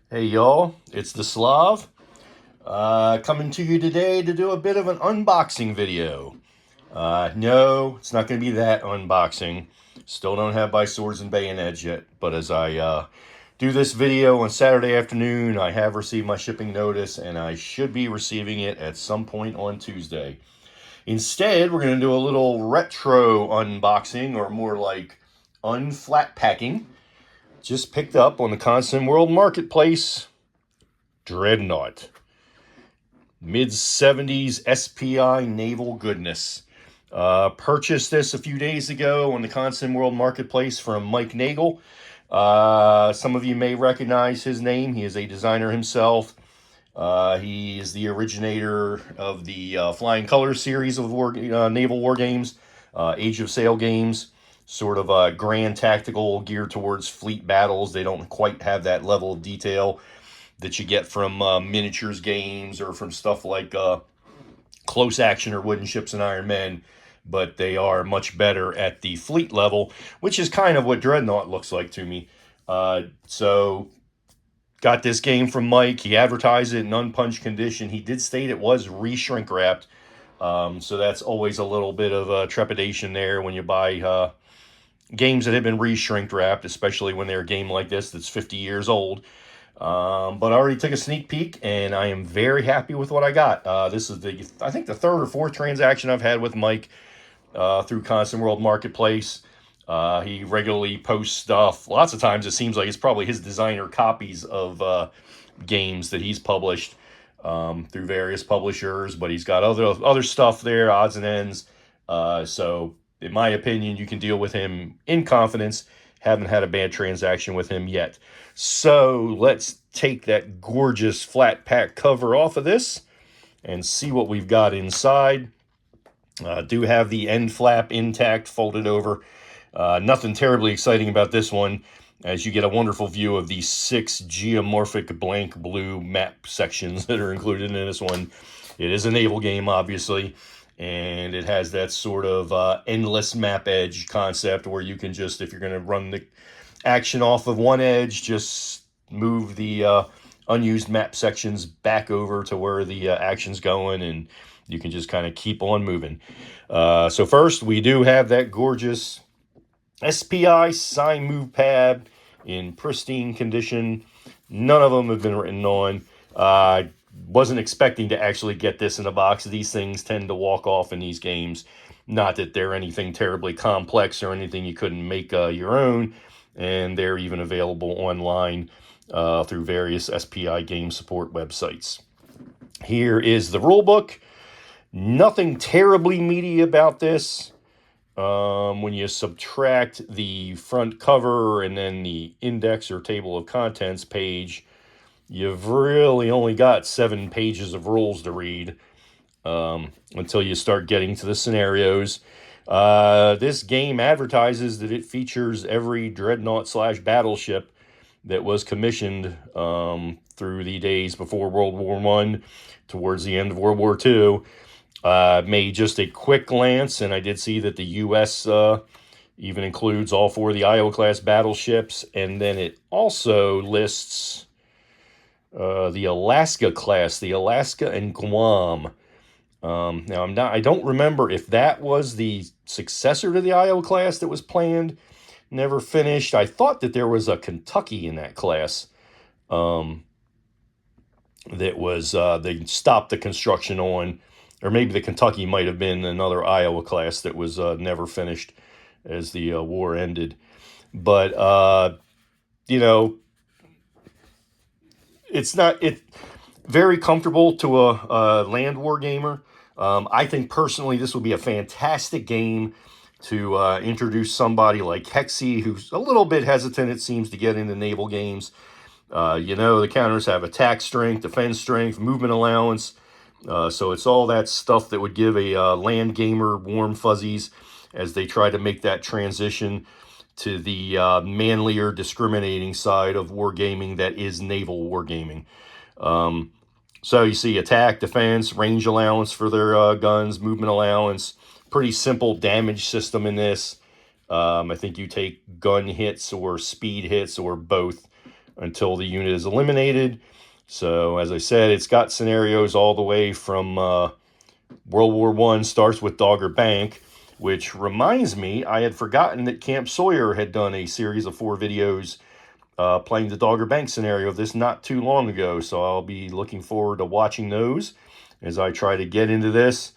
Hey y'all, it's the Slav, coming to you today to do a bit of an unboxing video. No, it's not going to be that unboxing. Still don't have my swords and bayonets yet, but as I do this video on Saturday afternoon, I have received my shipping notice and I should be receiving it at some point on Tuesday. Instead, we're going to do a little retro unboxing, or more like unflatpacking. Just picked up on the Constant World Marketplace Dreadnought. Mid-70s SPI naval goodness. Purchased this a few days ago on the Constant World Marketplace from Mike Nagel. Some of you may recognize his name. He is a designer himself. He is the originator of the Flying Colors series of naval war games, Age of Sail games, sort of grand tactical geared towards fleet battles. They don't quite have that level of detail that you get from miniatures games or from stuff like close action or wooden ships and Iron Men, but they are much better at the fleet level, which is kind of what Dreadnought looks like to me. So got this game from Mike. He advertised it in unpunched condition. He did state it was re-shrink wrapped, so that's always a little bit of trepidation there when you buy games that have been re-shrink wrapped, especially when they're a game like this that's 50 years old. But I already took a sneak peek, and I am very happy with what I got. This is I think the third or fourth transaction I've had with Mike through Constant World Marketplace. He regularly posts stuff. Lots of times it seems like it's probably his designer copies of games that he's published through various publishers, but he's got other stuff there, odds and ends. So in my opinion, you can deal with him in confidence. Haven't had a bad transaction with him yet. So let's take that gorgeous flat pack cover off of this and see what we've got inside. Do have the end flap intact, folded over. Nothing terribly exciting about this one, as you get a wonderful view of the 6 geomorphic blank blue map sections that are included in this one. It is a naval game, obviously, and it has that sort of endless map edge concept where you can just, if you're going to run the action off of one edge, just move the unused map sections back over to where the action's going, and you can just kind of keep on moving. So first, we do have that gorgeous SPI sign move pad in pristine condition. None of them have been written on. I wasn't expecting to actually get this in a box. These things tend to walk off in these games. Not that they're anything terribly complex or anything you couldn't make your own, and they're even available online through various SPI game support websites. Here is the rule book. Nothing terribly meaty about this. When you subtract the front cover and then the index or table of contents page, you've really only got 7 pages of rules to read until you start getting to the scenarios. This game advertises that it features every dreadnought / battleship that was commissioned through the days before World War I, towards the end of World War II. Made just a quick glance, and I did see that the U.S. Even includes all 4 of the Iowa-class battleships, and then it also lists the Alaska-class, the Alaska and Guam. Now, I don't remember if that was the successor to the Iowa-class that was planned, never finished. I thought that there was a Kentucky in that class that was they stopped the construction on. Or maybe the Kentucky might have been another Iowa class that was never finished as the war ended. But, it's very comfortable to a land war gamer. I think personally this would be a fantastic game to introduce somebody like Hexy, who's a little bit hesitant, it seems, to get into naval games. The counters have attack strength, defense strength, movement allowance. So it's all that stuff that would give a land gamer warm fuzzies as they try to make that transition to the manlier, discriminating side of wargaming that is naval wargaming. So you see attack, defense, range allowance for their guns, movement allowance. Pretty simple damage system in this. I think you take gun hits or speed hits or both. until the unit is eliminated. So as I said, it's got scenarios all the way from World War I, starts with Dogger Bank, which reminds me, I had forgotten that Camp Sawyer had done a series of 4 videos playing the Dogger Bank scenario of this not too long ago. So I'll be looking forward to watching those as I try to get into this.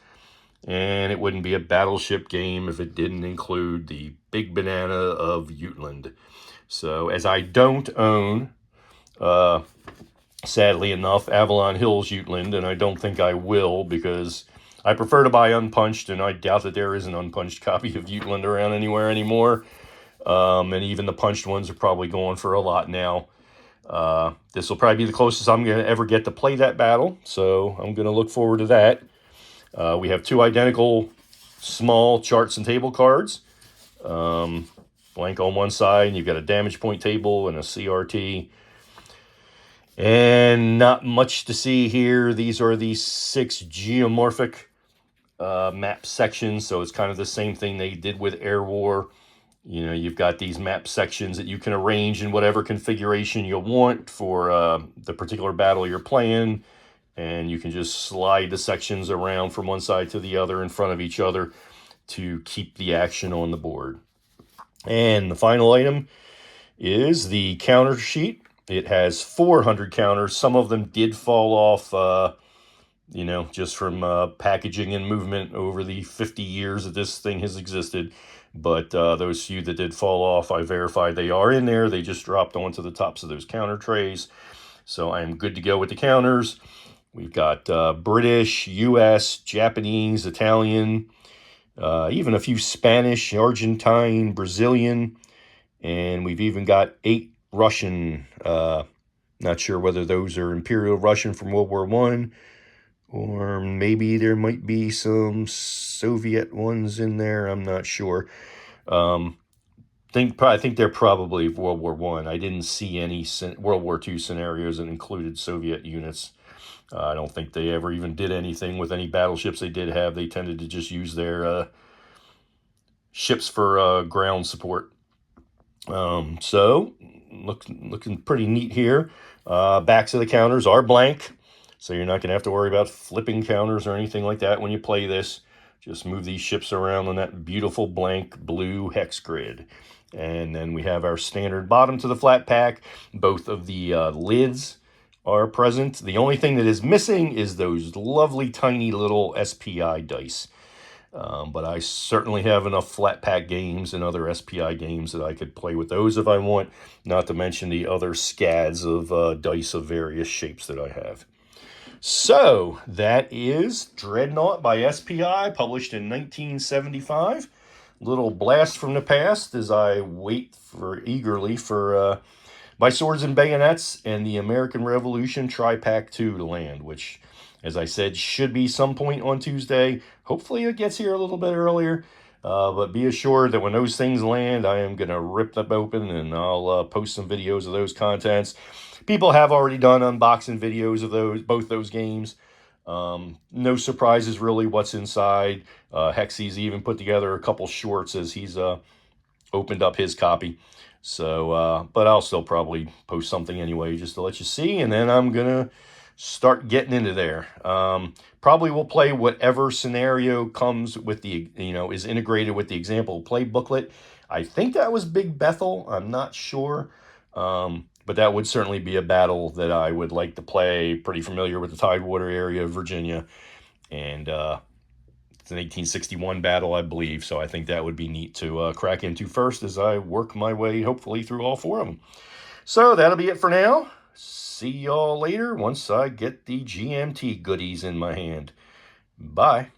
And it wouldn't be a battleship game if it didn't include the big banana of Jutland. So as I don't own, sadly enough, Avalon Hills Jutland, and I don't think I will, because I prefer to buy unpunched, and I doubt that there is an unpunched copy of Jutland around anywhere anymore. And even the punched ones are probably going for a lot now. This will probably be the closest I'm going to ever get to play that battle, so I'm going to look forward to that. We have 2 identical small charts and table cards. Blank on one side, and you've got a damage point table and a CRT. And not much to see here. These are the 6 geomorphic map sections, so it's kind of the same thing they did with Air War. You know, you've got these map sections that you can arrange in whatever configuration you want for the particular battle you're playing, and you can just slide the sections around from one side to the other in front of each other to keep the action on the board. And the final item is the counter sheet. It has 400 counters. Some of them did fall off, you know, just from packaging and movement over the 50 years that this thing has existed. But those few that did fall off, I verified they are in there. They just dropped onto the tops of those counter trays. So I am good to go with the counters. We've got British, US, Japanese, Italian, even a few Spanish, Argentine, Brazilian, and we've even got 8 Russian. Not sure whether those are Imperial Russian from World War I, or maybe there might be some Soviet ones in there. I'm not sure. I think they're probably World War I. I didn't see any World War II scenarios that included Soviet units. I don't think they ever even did anything with any battleships they did have. They tended to just use their ships for ground support. So looking pretty neat here. Backs of the counters are blank, so you're not going to have to worry about flipping counters or anything like that when you play this. Just move these ships around on that beautiful blank blue hex grid. And then we have our standard bottom to the flat pack. Both of the lids are present. The only thing that is missing is those lovely tiny little SPI dice. But I certainly have enough flat pack games and other SPI games that I could play with those if I want, not to mention the other scads of dice of various shapes that I have. So that is Dreadnought by SPI, published in 1975. Little blast from the past as I wait eagerly for My Swords and Bayonets and the American Revolution Tri-Pack 2 to land, which, as I said, should be some point on Tuesday. Hopefully it gets here a little bit earlier. But be assured that when those things land, I am going to rip them open, and I'll post some videos of those contents. People have already done unboxing videos of both those games. No surprises really what's inside. Hexy's even put together a couple shorts as he's opened up his copy. So, but I'll still probably post something anyway just to let you see, and then I'm going to start getting into there. Probably will play whatever scenario comes with the, is integrated with the example play booklet. I think that was Big Bethel. I'm not sure. But that would certainly be a battle that I would like to play. Pretty familiar with the Tidewater area of Virginia. And it's an 1861 battle, I believe. So I think that would be neat to crack into first as I work my way, hopefully, through all 4 of them. So that'll be it for now. See y'all later once I get the GMT goodies in my hand. Bye.